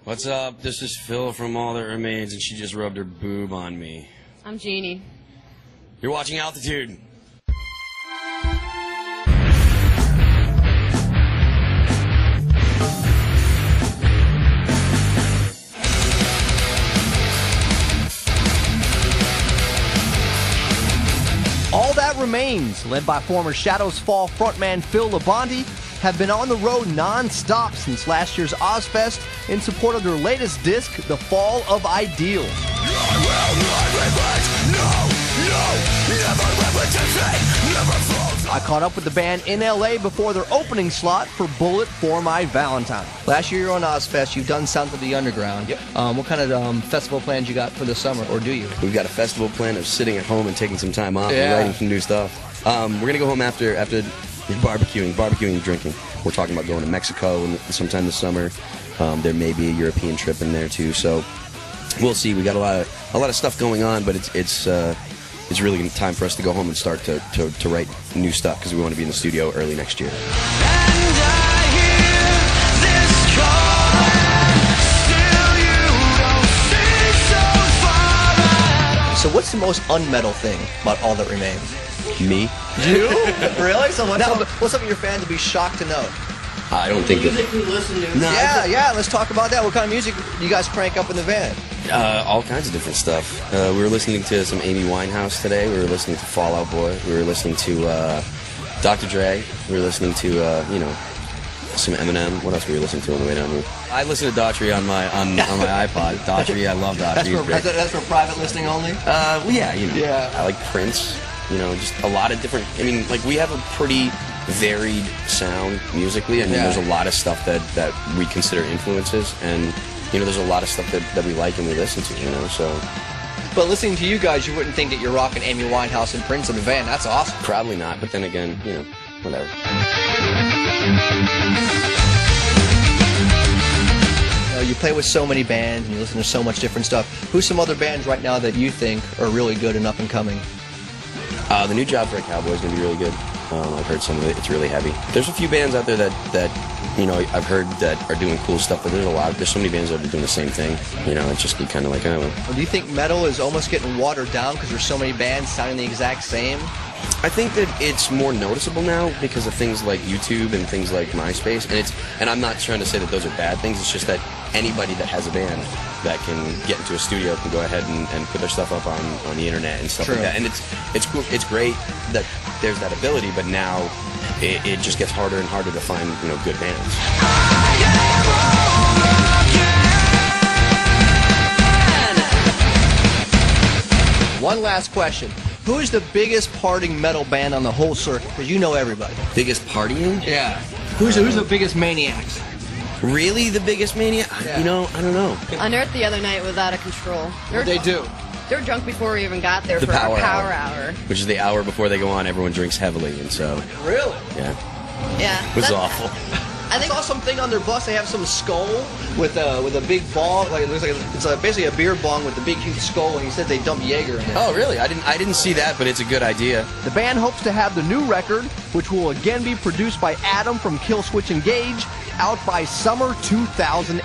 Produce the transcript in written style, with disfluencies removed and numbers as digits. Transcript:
What's up? This is Phil from All That Remains, and she just rubbed her boob on me. I'm Jeannie. You're watching Altitude. All That Remains, led by former Shadows Fall frontman Phil Labonte, have been on the road non-stop since last year's Ozfest in support of their latest disc, The Fall of Ideals. I caught up with the band in LA before their opening slot for Bullet for My Valentine. Last year you were on Ozfest, you've done Sounds of the Underground. Yep. What kind of festival plans you got for this summer, or do you? We've got a festival plan of sitting at home and taking some time off and writing some new stuff. We're going to go home after barbecuing and drinking. We're talking about going to Mexico sometime this summer. There may be a European trip in there too, so we'll see. We got a lot of stuff going on, but it's really time for us to go home and start to write new stuff because we want to be in the studio early next year. So what's the most unmetal thing about All That Remains? Me? You? Really? So what's some of your fans would be shocked to know? I don't think Music we listen to. No, Yeah, let's talk about that. What kind of music do you guys crank up in the van? all kinds of different stuff. We were listening to some Amy Winehouse today. We were listening to Fall Out Boy. We were listening to Dr. Dre. We were listening to some Eminem. What else were we listening to on the way down here? I listen to Daughtry on my iPod. Daughtry, I love Daughtry. That's for private listening only? Well, yeah, Yeah. I like Prince. Just a lot of different. I mean, like we have a pretty varied sound musically. I mean, there's a lot of stuff that we consider influences, and there's a lot of stuff that we like and we listen to. So. But listening to you guys, you wouldn't think that you're rocking Amy Winehouse and Prince in the van. That's awesome. Probably not, but then again, whatever. You play with so many bands and you listen to so much different stuff. Who's some other bands right now that you think are really good and up and coming? The new Job for a Cowboy is going to be really good. I've heard some of it. It's really heavy. There's a few bands out there that I've heard that are doing cool stuff, but there's so many bands that are doing the same thing. It's just kind of like, oh. Well, do you think metal is almost getting watered down because there's so many bands sounding the exact same? I think that it's more noticeable now because of things like YouTube and things like MySpace, and I'm not trying to say that those are bad things. It's just that anybody that has a band that can get into a studio can go ahead and put their stuff up on the internet and stuff like that. And it's cool. It's great that there's that ability, but now it just gets harder and harder to find good bands. One last question. Who is the biggest partying metal band on the whole circuit? Because you know everybody. Biggest partying? Yeah. Who's the biggest maniacs? Really, the biggest maniac? Yeah. I don't know. Unearth the other night was out of control. They do. They were drunk before we even got there The for our power power hour. hour. Which is the hour before they go on. Everyone drinks heavily, and so Really? Yeah. it was awful. I think I saw something on their bus. They have some skull with a big bong. Like it looks like it's basically a beer bong with a big huge skull. And he said they dumped Jaeger in there. Oh, really? I didn't see that, but it's a good idea. The band hopes to have the new record, which will again be produced by Adam from Killswitch Engage, out by summer 2008.